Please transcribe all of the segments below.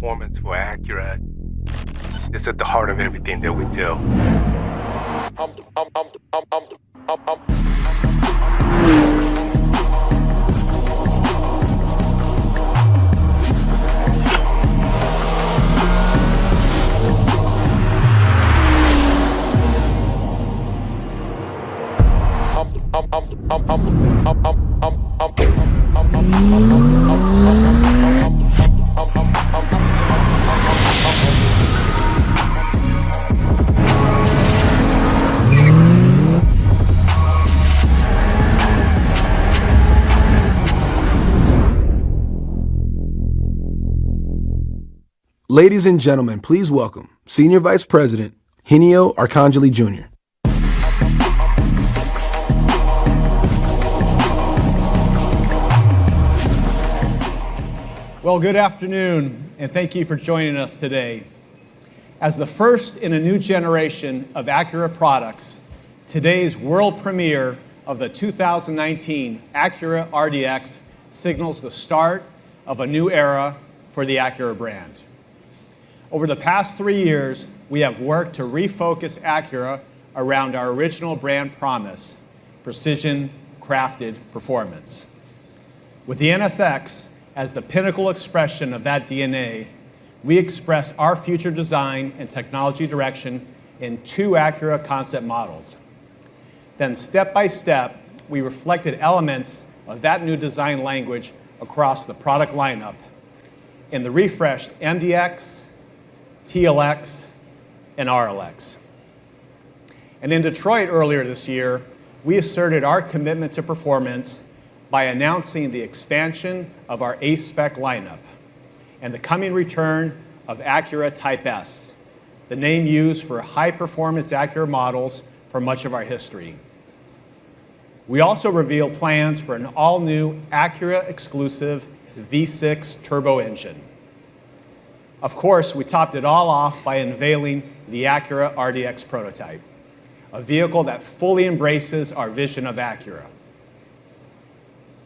performance for Acura is at the heart of everything that we do. Ladies and gentlemen, please welcome Senior Vice President Henio Arcangeli Jr. Well, good afternoon, and thank you for joining us today. As the first in a new generation of Acura products, today's world premiere of the 2019 Acura RDX signals the start of a new era for the Acura brand. Over the past 3 years, we have worked to refocus Acura around our original brand promise, precision crafted performance. With the NSX as the pinnacle expression of that DNA, we express our future design and technology direction in 2 Acura concept models. Then step by step, we reflected elements of that new design language across the product lineup in the refreshed MDX, TLX, and RLX. And in Detroit earlier this year, we asserted our commitment to performance by announcing the expansion of our A-Spec lineup and the coming return of Acura Type S, the name used for high-performance Acura models for much of our history. We also revealed plans for an all-new Acura-exclusive V6 turbo engine. Of course, we topped it all off by unveiling the Acura RDX prototype, a vehicle that fully embraces our vision of Acura.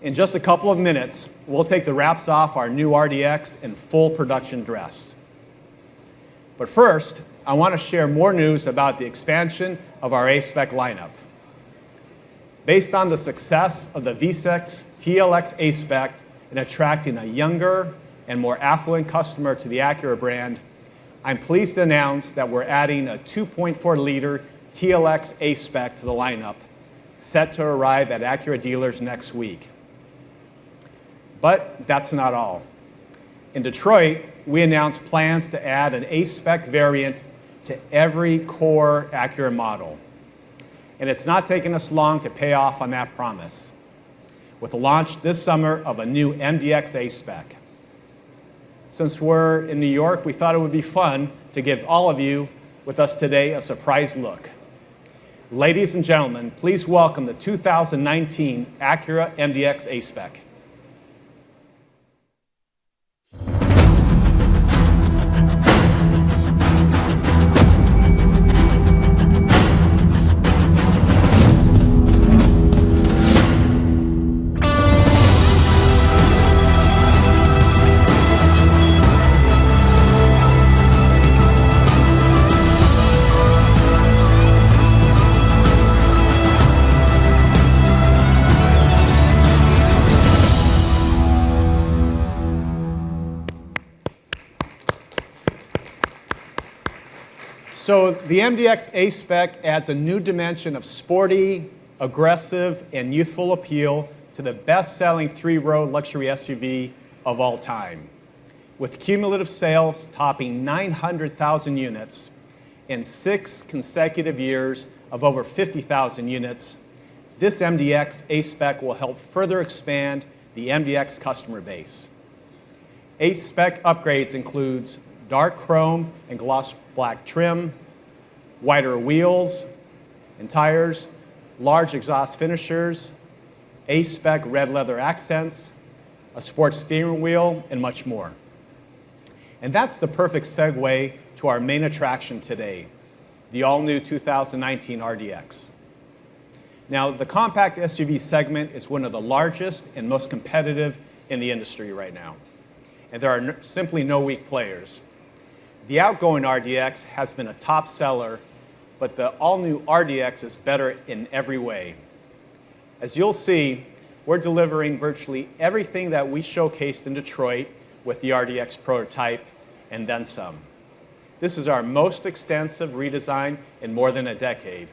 In just a couple of minutes, we'll take the wraps off our new RDX in full production dress. But first, I want to share more news about the expansion of our A-Spec lineup. Based on the success of the V6 TLX A-Spec in attracting a younger and more affluent customer to the Acura brand, I'm pleased to announce that we're adding a 2.4-liter TLX A-Spec to the lineup, set to arrive at Acura dealers next week. But that's not all. In Detroit, we announced plans to add an A-Spec variant to every core Acura model. And it's not taken us long to pay off on that promise, with the launch this summer of a new MDX A-Spec. Since we're in New York, we thought it would be fun to give all of you with us today a surprise look. Ladies and gentlemen, please welcome the 2019 Acura MDX A-Spec. So the MDX A-Spec adds a new dimension of sporty, aggressive, and youthful appeal to the best-selling 3-row luxury SUV of all time. With cumulative sales topping 900,000 units in 6 consecutive years of over 50,000 units, this MDX A-Spec will help further expand the MDX customer base. A-Spec upgrades includes dark chrome and gloss black trim, wider wheels and tires, large exhaust finishers, A-Spec red leather accents, a sports steering wheel, and much more. And that's the perfect segue to our main attraction today, the all-new 2019 RDX. Now, the compact SUV segment is one of the largest and most competitive in the industry right now. and there are simply no weak players. The outgoing RDX has been a top seller, but the all-new RDX is better in every way. As you'll see, we're delivering virtually everything that we showcased in Detroit with the RDX prototype and then some. This is our most extensive redesign in more than a decade,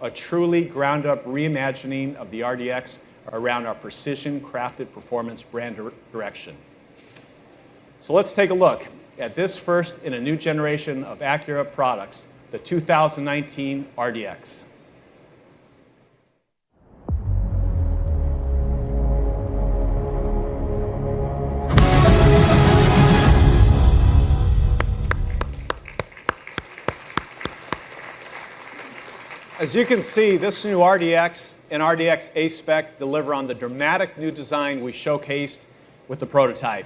a truly ground-up reimagining of the RDX around our precision-crafted performance brand direction. So let's take a look at this first in a new generation of Acura products, the 2019 RDX. As you can see, this new RDX and RDX A-Spec deliver on the dramatic new design we showcased with the prototype.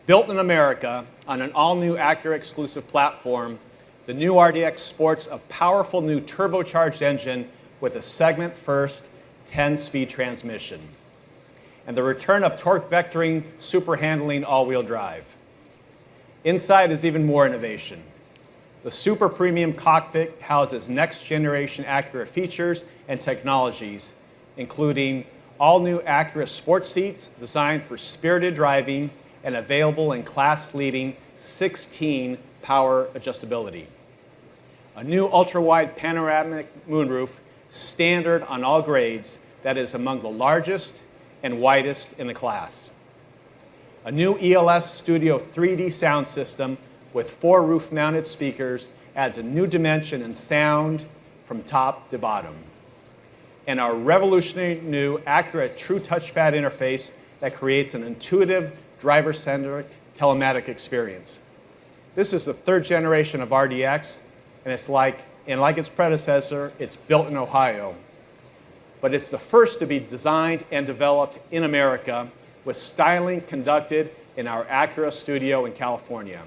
Built in America on an all-new Acura exclusive platform, the new RDX sports a powerful new turbocharged engine with a segment-first 10-speed transmission, and the return of torque vectoring, super handling all-wheel drive. Inside is even more innovation. The super premium cockpit houses next-generation Acura features and technologies, including all-new Acura sports seats designed for spirited driving and available in class-leading 16 power adjustability. A new ultra-wide panoramic moonroof, standard on all grades, that is among the largest and widest in the class. A new ELS Studio 3D sound system with 4 roof-mounted speakers adds a new dimension in sound from top to bottom. And our revolutionary new Acura True Touchpad interface that creates an intuitive, driver-centric telematic experience. This is the 3rd generation of RDX, and it's like its predecessor, it's built in Ohio. But it's the first to be designed and developed in America, with styling conducted in our Acura studio in California.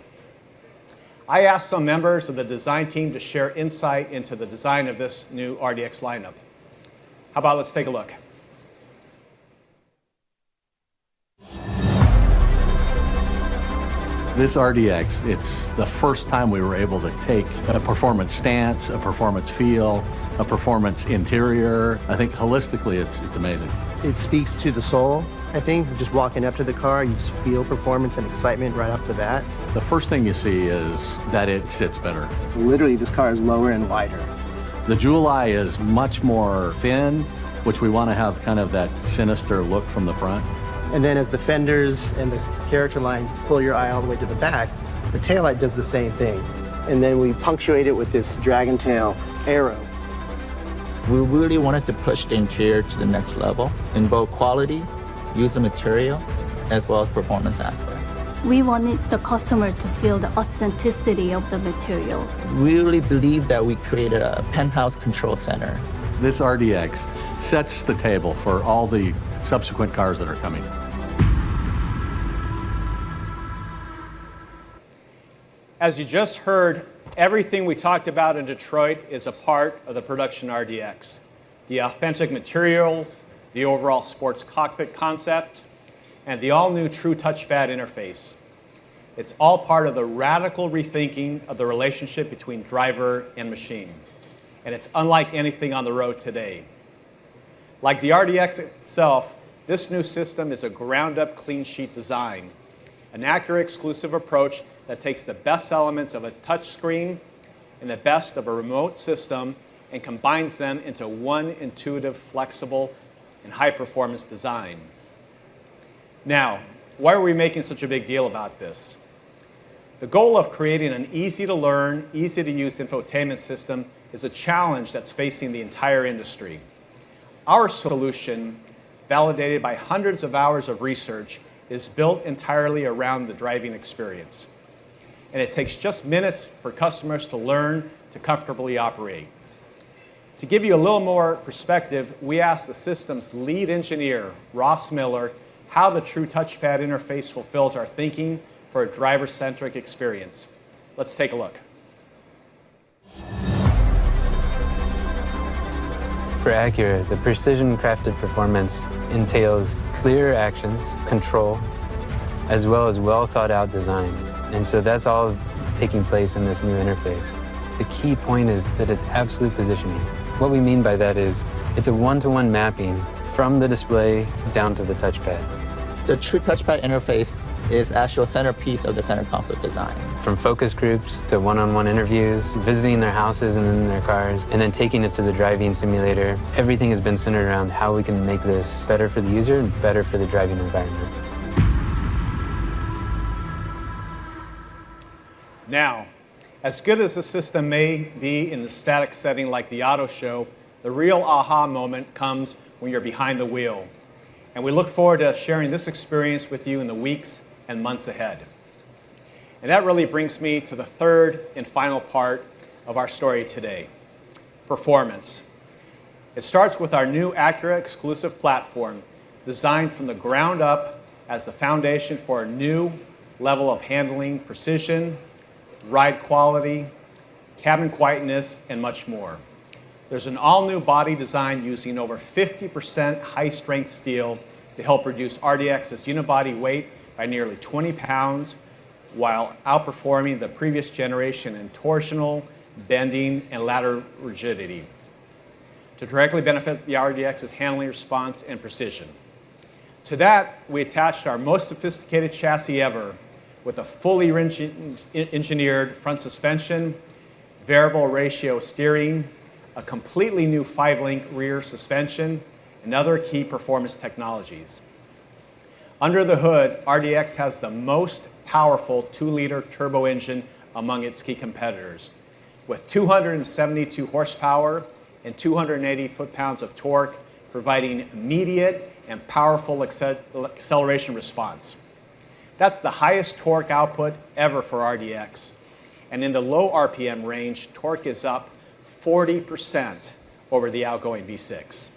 I asked some members of the design team to share insight into the design of this new RDX lineup. How about let's take a look. This RDX, it's the first time we were able to take a performance stance, a performance feel, a performance interior. I think holistically it's amazing. It speaks to the soul. I think just walking up to the car, you just feel performance and excitement right off the bat. The first thing you see is that it sits better. Literally, this car is lower and wider. The jewel eye is much more thin, which we want to have kind of that sinister look from the front. And then as the fenders and the character line pull your eye all the way to the back, the taillight does the same thing. And then we punctuate it with this dragon tail arrow. We really wanted to push the interior to the next level in both quality, user material, as well as performance aspect. We wanted the customer to feel the authenticity of the material. We really believe that we created a penthouse control center. This RDX sets the table for all the subsequent cars that are coming. As you just heard, everything we talked about in Detroit is a part of the production RDX. The authentic materials, the overall sports cockpit concept, and the all-new True Touchpad interface. It's all part of the radical rethinking of the relationship between driver and machine. And it's unlike anything on the road today. Like the RDX itself, this new system is a ground-up clean sheet design, an Acura exclusive approach that takes the best elements of a touchscreen and the best of a remote system and combines them into one intuitive, flexible, and high-performance design. Now, why are we making such a big deal about this? The goal of creating an easy-to-learn, easy-to-use infotainment system is a challenge that's facing the entire industry. Our solution, validated by hundreds of hours of research, is built entirely around the driving experience. And it takes just minutes for customers to learn to comfortably operate. To give you a little more perspective, we asked the system's lead engineer, Ross Miller, how the True Touchpad interface fulfills our thinking for a driver-centric experience. Let's take a look. For Acura, the precision-crafted performance entails clear actions, control, as well as well thought out design. And so that's all taking place in this new interface. The key point is that it's absolute positioning. What we mean by that is it's a one-to-one mapping from the display down to the touchpad. The true touchpad interface is actual centerpiece of the center console design. From focus groups to one-on-one interviews, visiting their houses and then their cars, and then taking it to the driving simulator, everything has been centered around how we can make this better for the user and better for the driving environment. Now, as good as the system may be in the static setting like the auto show, the real aha moment comes when you're behind the wheel. And we look forward to sharing this experience with you in the weeks and months ahead. And that really brings me to the third and final part of our story today, performance. It starts with our new Acura exclusive platform, designed from the ground up as the foundation for a new level of handling, precision, ride quality, cabin quietness, and much more. There's an all-new body design using over 50% high-strength steel to help reduce RDX's unibody weight by nearly 20 pounds while outperforming the previous generation in torsional, bending, and lateral rigidity to directly benefit the RDX's handling response and precision. To that, we attached our most sophisticated chassis ever with a fully engineered front suspension, variable ratio steering, a completely new 5-link rear suspension, and other key performance technologies. Under the hood, RDX has the most powerful 2-liter turbo engine among its key competitors, with 272 horsepower and 280 foot-pounds of torque, providing immediate and powerful acceleration response. That's the highest torque output ever for RDX. And in the low RPM range, torque is up 40% over the outgoing V6.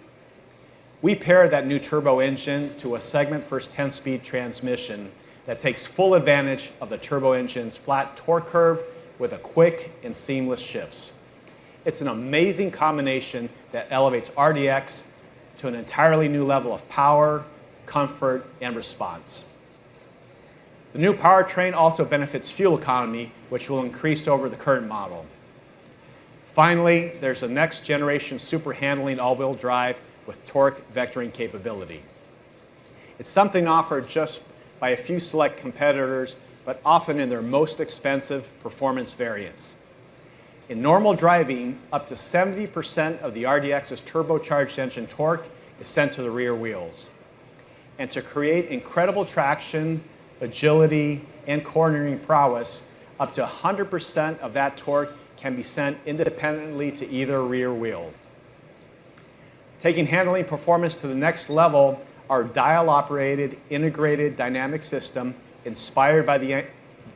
We pair that new turbo engine to a segment-first 10-speed transmission that takes full advantage of the turbo engine's flat torque curve with a quick and seamless shifts. It's an amazing combination that elevates RDX to an entirely new level of power, comfort, and response. The new powertrain also benefits fuel economy, which will increase over the current model. Finally, there's a next-generation super handling all-wheel drive with torque vectoring capability. It's something offered just by a few select competitors, but often in their most expensive performance variants. In normal driving, up to 70% of the RDX's turbocharged engine torque is sent to the rear wheels. And to create incredible traction, agility, and cornering prowess, up to 100% of that torque can be sent independently to either rear wheel. Taking handling performance to the next level, our dial-operated integrated dynamic system, inspired by the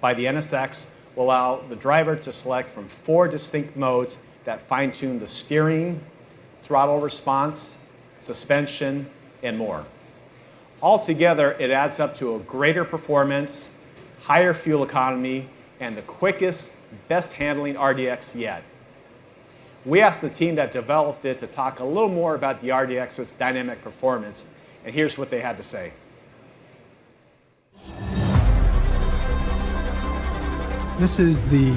NSX, will allow the driver to select from 4 distinct modes that fine-tune the steering, throttle response, suspension, and more. Altogether, it adds up to a greater performance, higher fuel economy, and the quickest, best handling RDX yet. We asked the team that developed it to talk a little more about the RDX's dynamic performance, and here's what they had to say. This is the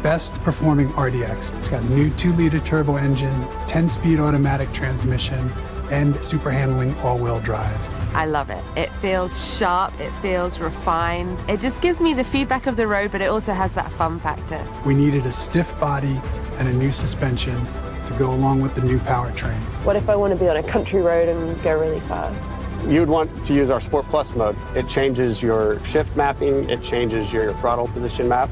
best performing RDX. It's got a new 2-liter turbo engine, 10-speed automatic transmission, and super handling all-wheel drive. I love it. It feels sharp, it feels refined. It just gives me the feedback of the road, but it also has that fun factor. We needed a stiff body and a new suspension to go along with the new powertrain. What if I want to be on a country road and go really fast? You'd want to use our Sport Plus mode. It changes your shift mapping, it changes your throttle position map,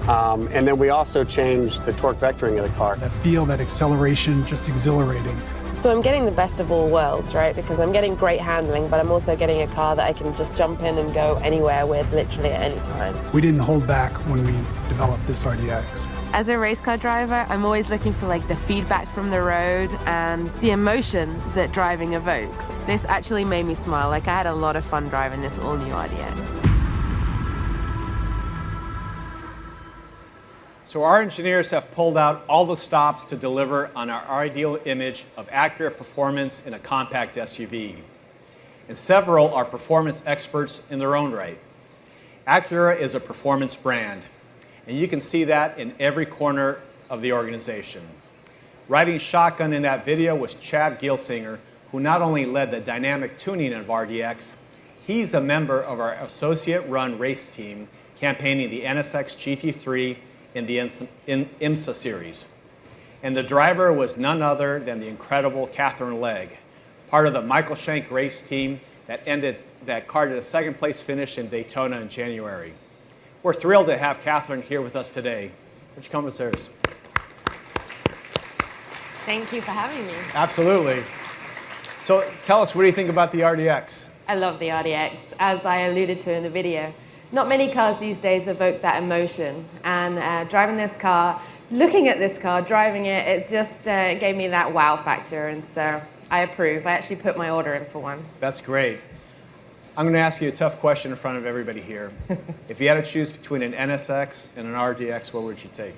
and then we also change the torque vectoring of the car. That feel, that acceleration, just exhilarating. So I'm getting the best of all worlds, right? Because I'm getting great handling, but I'm also getting a car that I can just jump in and go anywhere with literally at any time. We didn't hold back when we developed this RDX. As a race car driver, I'm always looking for the feedback from the road and the emotion that driving evokes. This actually made me smile. I had a lot of fun driving this all-new RDX. So our engineers have pulled out all the stops to deliver on our ideal image of accurate performance in a compact SUV. And several are performance experts in their own right. Acura is a performance brand, and you can see that in every corner of the organization. Riding shotgun in that video was Chad Gilsinger, who not only led the dynamic tuning of RDX, he's a member of our associate-run race team campaigning the NSX GT3 in the IMSA series. And the driver was none other than the incredible Catherine Legg, part of the Michael Shank race team that carded a second place finish in Daytona in January. We're thrilled to have Catherine here with us today. Would you come upstairs? Thank you for having me. Absolutely. So tell us, what do you think about the RDX? I love the RDX, as I alluded to in the video. Not many cars these days evoke that emotion, and driving this car, looking at this car, driving it, it just gave me that wow factor, and so I approve. I actually put my order in for one. That's great. I'm going to ask you a tough question in front of everybody here. If you had to choose between an NSX and an RDX, what would you take?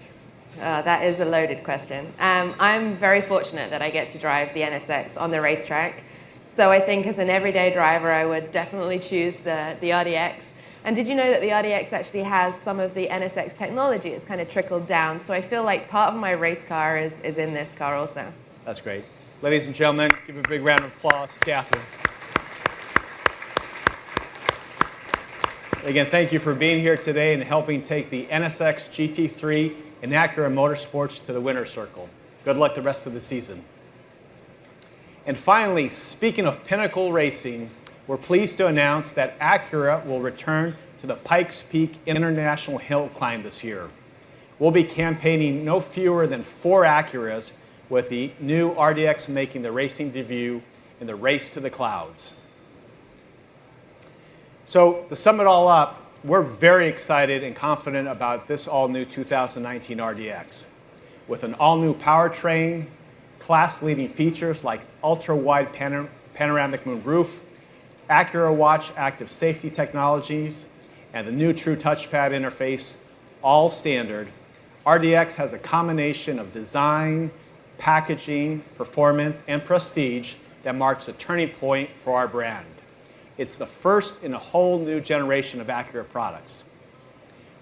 That is a loaded question. I'm very fortunate that I get to drive the NSX on the racetrack. So I think as an everyday driver, I would definitely choose the RDX. And did you know that the RDX actually has some of the NSX technology? It's kind of trickled down. So I feel like part of my race car is in this car also. That's great. Ladies and gentlemen, give a big round of applause, Catherine. Again, thank you for being here today and helping take the NSX GT3 and Acura Motorsports to the winner's circle. Good luck the rest of the season. And finally, speaking of pinnacle racing, we're pleased to announce that Acura will return to the Pikes Peak International Hill Climb this year. We'll be campaigning no fewer than 4 Acuras, with the new RDX making the racing debut in the Race to the Clouds. So to sum it all up, we're very excited and confident about this all-new 2019 RDX. With an all-new powertrain, class-leading features like ultra-wide panoramic moonroof, Acura Watch active safety technologies, and the new True Touchpad interface, all standard, RDX has a combination of design, packaging, performance, and prestige that marks a turning point for our brand. It's the first in a whole new generation of Acura products.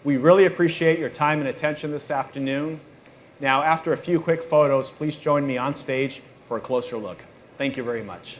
We really appreciate your time and attention this afternoon. Now, after a few quick photos, please join me on stage for a closer look. Thank you very much.